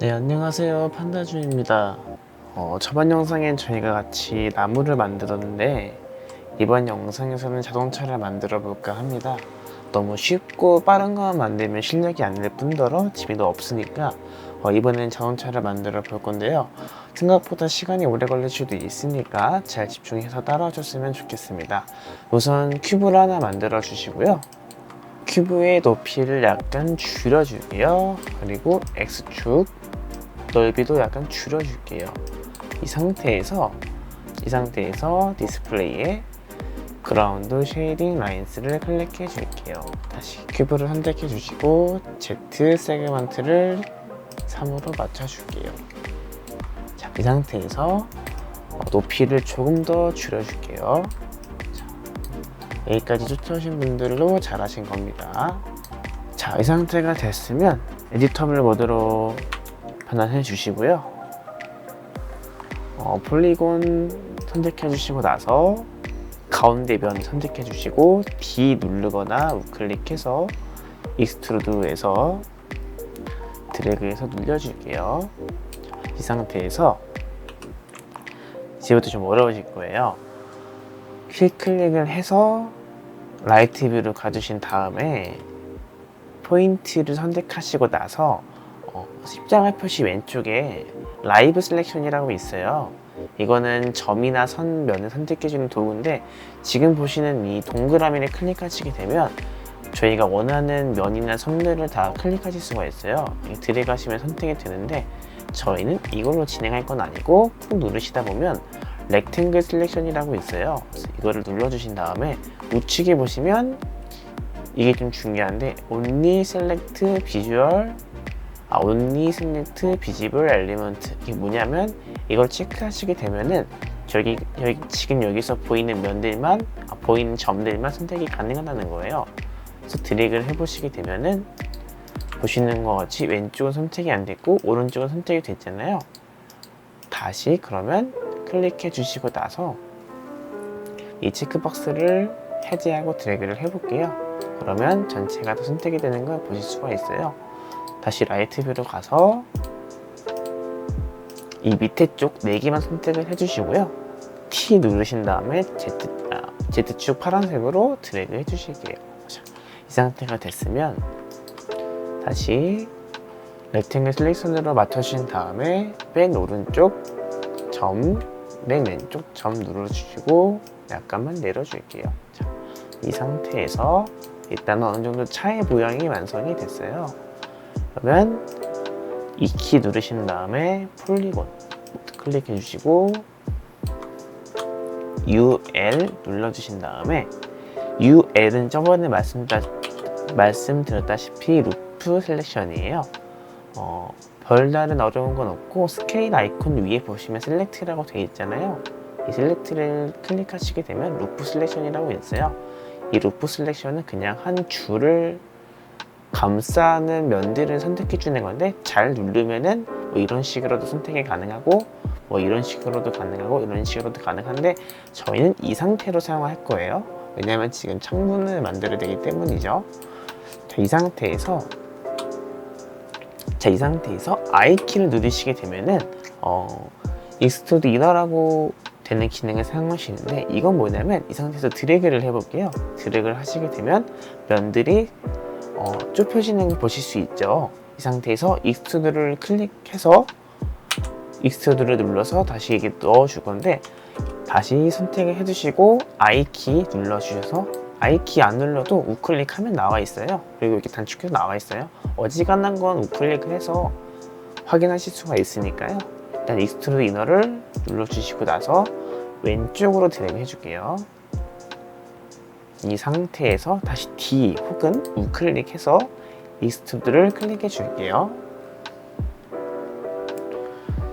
네, 안녕하세요. 판다주입니다. 저번 영상엔 저희가 같이 나무를 만들었는데 이번 영상에서는 자동차를 만들어 볼까 합니다. 너무 쉽고 빠른 것만 만들면 실력이 안 될 뿐더러 재미도 없으니까 이번엔 자동차를 만들어 볼 건데요. 생각보다 시간이 오래 걸릴 수도 있으니까 잘 집중해서 따라와 줬으면 좋겠습니다. 우선 큐브를 하나 만들어 주시고요. 큐브의 높이를 약간 줄여줄게요. 그리고 X축 넓이도 약간 줄여줄게요. 이 상태에서 디스플레이에 그라운드 쉐이딩 라인스를 클릭해 줄게요. 다시 큐브를 선택해 주시고 Z 세그먼트를 3으로 맞춰 줄게요. 자, 이 상태에서 높이를 조금 더 줄여 줄게요. 여기까지 쫓아오신 분들로 잘하신 겁니다. 자, 이 상태가 됐으면 에디터블 모드로 변환해 주시고요. 폴리곤 선택해 주시고 나서 가운데 면 선택해 주시고 D 누르거나 우클릭해서 익스트루드에서 드래그해서 눌러줄게요. 이 상태에서 이제부터 좀 어려우실 거예요. 휠 클릭을 해서 라이트 뷰를 가주신 다음에 포인트를 선택하시고 나서 십자가 표시 왼쪽에 라이브 셀렉션이라고 있어요. 이거는 점이나 선, 면을 선택해주는 도구인데 지금 보시는 이 동그라미를 클릭하시게 되면 저희가 원하는 면이나 선들을 다 클릭하실 수가 있어요. 드래그 하시면 선택이 되는데 저희는 이걸로 진행할 건 아니고 꾹 누르시다 보면 렉탱글 셀렉션이라고 있어요. 그래서 이거를 눌러주신 다음에 우측에 보시면 이게 좀 중요한데 Only Select Visual Only Select Visible Element, 이게 뭐냐면 이걸 체크하시게 되면은 지금 여기서 보이는 면들만 보이는 점들만 선택이 가능하다는 거예요. 그래서 드래그를 해보시게 되면은 보시는 것 같이 왼쪽은 선택이 안 됐고 오른쪽은 선택이 됐잖아요. 다시 그러면 클릭해 주시고 나서 이 체크박스를 해제하고 드래그를 해볼게요. 그러면 전체가 다 선택이 되는 걸 보실 수가 있어요. 다시 라이트 뷰로 가서 이 밑에 쪽 4개만 선택을 해주시고요. T 누르신 다음에 Z축 파란색으로 드래그 해주실게요. 이 상태가 됐으면 다시 렉탱글 셀렉션으로 맞춰주신 다음에 맨 오른쪽 점, 맨 왼쪽 점 눌러주시고 약간만 내려줄게요. 자, 이 상태에서 일단 어느 정도 차의 모양이 완성이 됐어요. 그러면 이 키 누르신 다음에 폴리곤 클릭해 주시고 UL 눌러주신 다음에 UL은 저번에 말씀드렸다시피 루프 셀렉션이에요. 별다른 어려운 건 없고 스케일 아이콘 위에 보시면 셀렉트라고 되어 있잖아요. 이 셀렉트를 클릭하시게 되면 루프 셀렉션이라고 있어요. 이 루프 셀렉션은 그냥 한 줄을 감싸는 면들을 선택해 주는 건데 잘 누르면은 뭐 이런 식으로도 선택이 가능하고 뭐 이런 식으로도 가능하고 이런 식으로도 가능한데 저희는 이 상태로 사용할 거예요. 왜냐면 지금 창문을 만들어야 되기 때문이죠. 자, 이 상태에서 I키를 누르시게 되면은 익스트루드 이너라고 되는 기능을 사용하시는데 이건 뭐냐면 이 상태에서 드래그를 해볼게요. 드래그를 하시게 되면 면들이 좁혀지는 걸 보실 수 있죠. 이 상태에서 익스트루드를 클릭해서 익스트루드를 눌러서 다시 이게 넣어줄 건데 다시 선택을 해주시고 I키 눌러주셔서 I키 안 눌러도 우클릭하면 나와 있어요. 그리고 이렇게 단축해서 나와 있어요. 어지간한 건 우클릭을 해서 확인하실 수가 있으니까요. 일단 익스트루드 이너를 눌러주시고 나서 왼쪽으로 드래그 해줄게요. 이 상태에서 다시 D 혹은 우클릭해서 익스트루드를 클릭해 줄게요.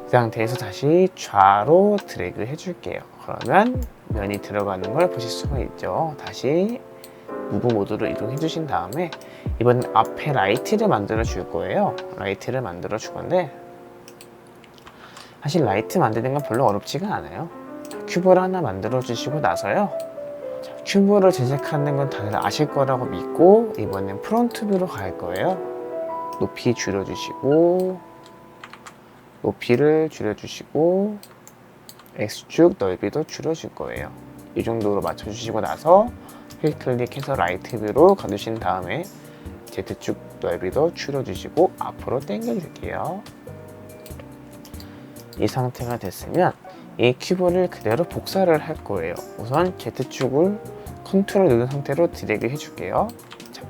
이 상태에서 다시 좌로 드래그 해줄게요. 그러면 면이 들어가는 걸 보실 수가 있죠. 다시 무브 모드로 이동해 주신 다음에 이번 앞에 라이트를 만들어 줄 거예요. 라이트를 만들어 줄 건데 사실 라이트 만드는 건 별로 어렵지가 않아요. 큐브를 하나 만들어 주시고 나서요. 큐브를 제작하는 건 다들 아실 거라고 믿고 이번엔 프론트 뷰로 갈 거예요. 높이 줄여주시고 높이를 줄여주시고 X축 넓이도 줄여줄 거예요. 이 정도로 맞춰주시고 나서 휠 클릭해서 라이트 뷰로 가두신 다음에 Z축 넓이도 줄여주시고 앞으로 당겨줄게요. 이 상태가 됐으면 이 큐브를 그대로 복사를 할 거예요. 우선 Z축을 컨트롤 누른 상태로 드래그 해줄게요. 자,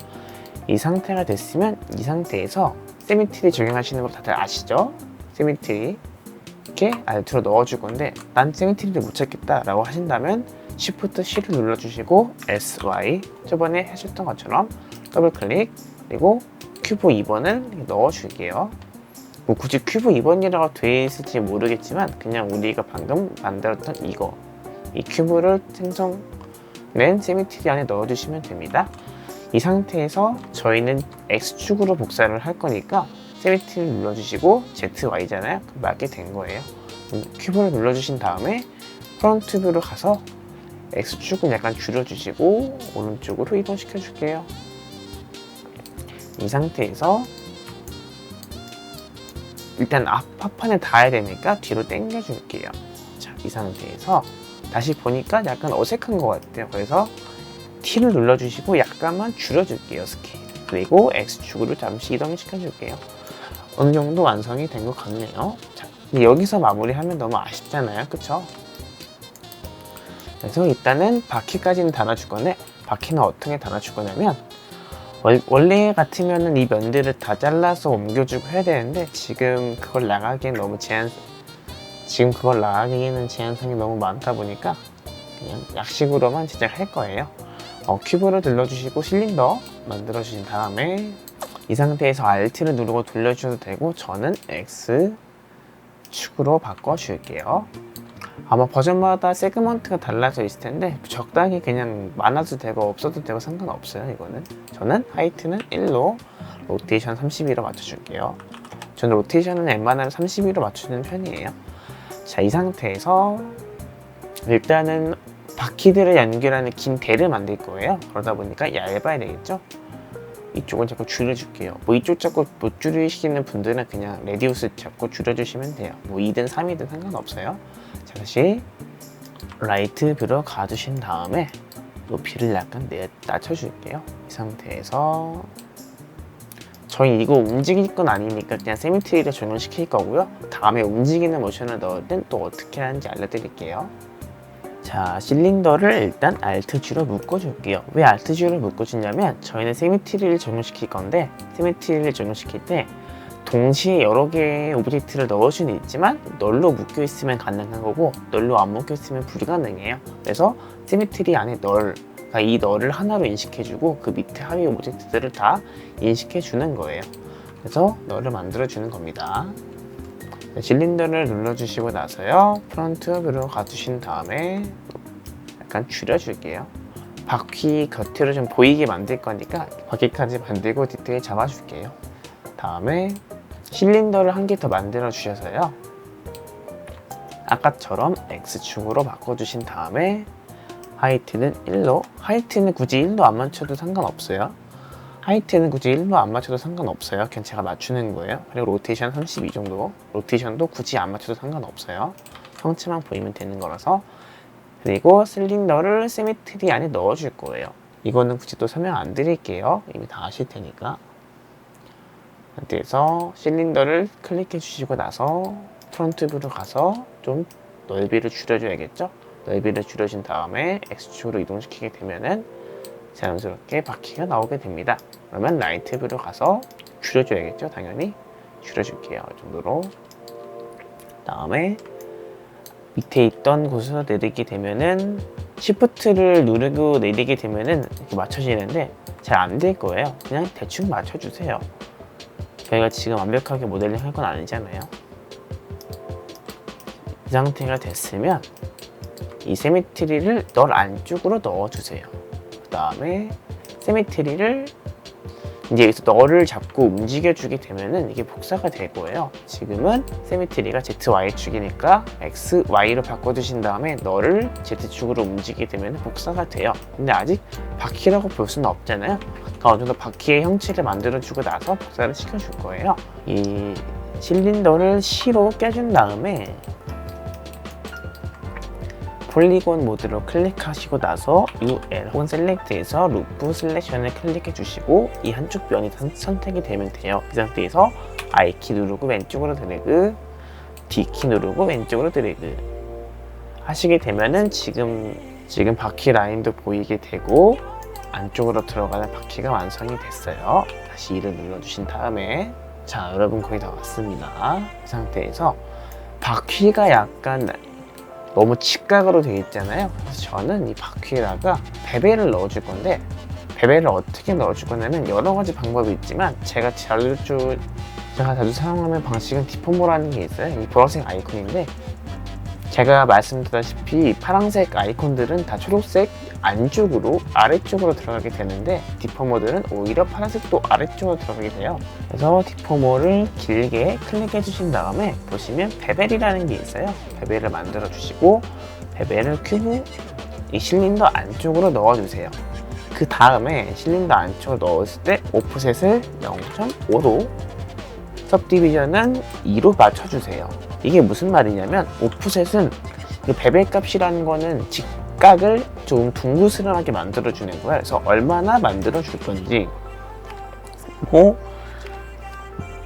이 상태가 됐으면 이 상태에서 시미트리 적용하시는 거 다들 아시죠? 시미트리 이렇게 Alt로 넣어줄 건데 난 시미트리를 못 찾겠다 라고 하신다면 Shift C를 눌러주시고 SY 저번에 하셨던 것처럼 더블 클릭 그리고 큐브 2번을 넣어줄게요. 뭐 굳이 큐브 2번이라고 되어 있을지 모르겠지만 그냥 우리가 방금 만들었던 이 큐브를 생성된 시미트리 안에 넣어주시면 됩니다. 이 상태에서 저희는 X축으로 복사를 할 거니까 시미트리를 눌러주시고 ZY잖아요. 맞게 된 거예요. 큐브를 눌러주신 다음에 프론트 뷰로 가서 X축은 약간 줄여주시고 오른쪽으로 이동시켜 줄게요. 이 상태에서 일단 앞판에 닿아야 되니까 뒤로 당겨 줄게요. 자, 이 상태에서 다시 보니까 약간 어색한 것 같아요. 그래서 T를 눌러주시고 약간만 줄여줄게요. 스케일. 그리고 X축으로 잠시 이동시켜 줄게요. 어느 정도 완성이 된 것 같네요. 자, 근데 여기서 마무리하면 너무 아쉽잖아요. 그쵸? 그래서 일단은 바퀴까지는 달아줄 건데 바퀴는 어떻게 달아줄 거냐면 원래 같으면은 이 면들을 다 잘라서 옮겨주고 해야 되는데 지금 그걸 나가기에는 제한성이 너무 많다 보니까 그냥 약식으로만 제작할 거예요. 큐브를 눌러주시고 실린더 만들어주신 다음에 이 상태에서 Alt를 누르고 돌려주셔도 되고 저는 X축으로 바꿔줄게요. 아마 버전마다 세그먼트가 달라져 있을 텐데 적당히 그냥 많아도 되고 없어도 되고 상관없어요. 이거는 저는 하이트는 1로 로테이션 32로 맞춰줄게요. 저는 로테이션은 웬만하면 32로 맞추는 편이에요. 자, 이 상태에서 일단은 바퀴들을 연결하는 긴 대를 만들 거예요. 그러다 보니까 얇아야 되겠죠. 이쪽은 자꾸 줄여줄게요. 뭐 이쪽 자꾸 못 줄이시는 분들은 그냥 레디우스 자꾸 줄여주시면 돼요. 뭐 2든 3이든 상관없어요. 자, 다시 라이트 뷰로 가두신 다음에 높이를 약간 낮춰줄게요. 이 상태에서 저희 이거 움직일 건 아니니까 그냥 시미트리를 적용시킬 거고요. 다음에 움직이는 모션을 넣을 땐 또 어떻게 하는지 알려드릴게요. 자, 실린더를 일단 Alt-G로 묶어줄게요. 왜 Alt-G로 묶어주냐면 저희는 시미트리를 적용시킬 건데 시미트리를 적용시킬 때 동시에 여러 개의 오브젝트를 넣을 수는 있지만 널로 묶여 있으면 가능한 거고 널로 안 묶여 있으면 불가능해요. 그래서 시미트리 안에 그러니까 이 널을 하나로 인식해주고 그 밑에 하위 오브젝트들을 다 인식해주는 거예요. 그래서 널을 만들어주는 겁니다. 실린더를 눌러주시고 나서요 프론트 뷰로 가두신 다음에 약간 줄여줄게요. 바퀴 겉으로 좀 보이게 만들 거니까 바퀴까지 만들고 디테일 잡아줄게요. 다음에 실린더를 한 개 더 만들어 주셔서요 아까처럼 X축으로 바꿔주신 다음에 하이트는 1로 하이트는 굳이 1로 안 맞춰도 상관없어요. 하이트는 굳이 1로 안 맞춰도 상관없어요. 그냥 제가 맞추는 거예요. 그리고 로테이션 32 정도. 로테이션도 굳이 안 맞춰도 상관없어요. 형체만 보이면 되는 거라서. 그리고 실린더를 시미트리 안에 넣어줄 거예요. 이거는 굳이 또 설명 안 드릴게요. 이미 다 아실 테니까. 그래서 실린더를 클릭해 주시고 나서 프론트 뷰로 가서 좀 넓이를 줄여줘야겠죠? 넓이를 줄여준 다음에 X축으로 이동시키게 되면은 자연스럽게 바퀴가 나오게 됩니다. 그러면 라이트 뷰로 가서 줄여줘야겠죠? 당연히 줄여줄게요. 이 정도로. 다음에 밑에 있던 곳에서 내리게 되면은 Shift를 누르고 내리게 되면은 이렇게 맞춰지는데 잘 안 될 거예요. 그냥 대충 맞춰주세요. 저희가 지금 완벽하게 모델링 할 건 아니잖아요. 이 상태가 됐으면 이 시미트리를 널 안쪽으로 넣어주세요. 그 다음에 시미트리를 이제 여기서 널을 잡고 움직여주게 되면은 이게 복사가 될 거예요. 지금은 시미트리가 ZY축이니까 XY로 바꿔주신 다음에 널을 Z축으로 움직이게 되면 복사가 돼요. 근데 아직 바퀴라고 볼 수는 없잖아요. 그러니까 어느 정도 바퀴의 형체를 만들어주고 나서 복사를 시켜줄 거예요. 이 실린더를 C로 껴준 다음에 폴리곤 모드로 클릭하시고 나서 UL 혹은 셀렉트에서 루프 셀렉션을 클릭해 주시고 이 한쪽 면이 선택이 되면 돼요. 이 상태에서 I키 누르고 왼쪽으로 드래그, D키 누르고 왼쪽으로 드래그 하시게 되면은 지금 바퀴 라인도 보이게 되고 안쪽으로 들어가는 바퀴가 완성이 됐어요. 다시 2를 눌러주신 다음에 자, 여러분 거의 다 왔습니다. 이 상태에서 바퀴가 약간 너무 직각으로 되어 있잖아요. 그래서 저는 이 바퀴에다가 베벨을 넣어줄 건데 베벨을 어떻게 넣어줄 거냐면 여러 가지 방법이 있지만 제가 자주 사용하는 방식은 디포머라는 게 있어요. 이 보라색 아이콘인데 제가 말씀드렸다시피 파란색 아이콘들은 다 초록색 안쪽으로 아래쪽으로 들어가게 되는데 디포머들은 오히려 파란색도 아래쪽으로 들어가게 돼요. 그래서 디포머를 길게 클릭해 주신 다음에 보시면 베벨이라는 게 있어요. 베벨을 만들어 주시고 베벨을 큐브 이 실린더 안쪽으로 넣어 주세요. 그 다음에 실린더 안쪽으로 넣었을 때 오프셋을 0.5로 सब디비전은 2로 맞춰주세요. 이게 무슨 말이냐면 오프셋은 그 베벨 값이라는 거는 직각을 좀 둥그스름하게 만들어주는 거예요. 그래서 얼마나 만들어줄 건지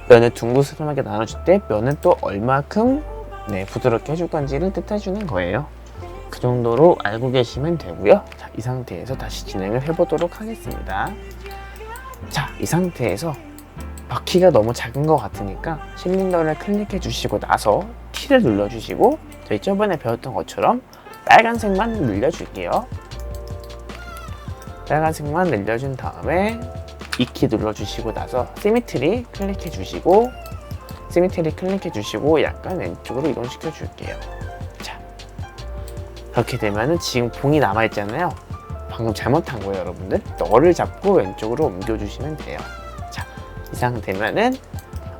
면을 둥그스름하게 나눠줄 때 면은 또 얼마큼 부드럽게 해줄 건지를 뜻해주는 거예요. 그 정도로 알고 계시면 되고요. 자, 이 상태에서 다시 진행을 해보도록 하겠습니다. 자, 이 상태에서 바퀴가 너무 작은 것 같으니까 실린더를 클릭해 주시고 나서 T를 눌러 주시고 저희 저번에 배웠던 것처럼 빨간색만 늘려줄게요. 빨간색만 늘려준 다음에 이 키 눌러주시고 나서 시미트리 클릭해 주시고 약간 왼쪽으로 이동시켜 줄게요. 자, 그렇게 되면은 지금 봉이 남아있잖아요. 방금 잘못한 거예요, 여러분들. 너를 잡고 왼쪽으로 옮겨주시면 돼요. 자, 이상 되면은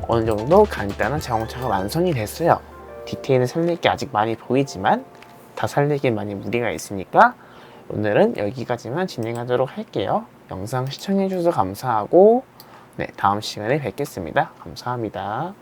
어느 정도 간단한 자동차가 완성이 됐어요. 디테일을 살릴 게 아직 많이 보이지만 다 살리기 많이 무리가 있으니까 오늘은 여기까지만 진행하도록 할게요. 영상 시청해주셔서 감사하고 다음 시간에 뵙겠습니다. 감사합니다.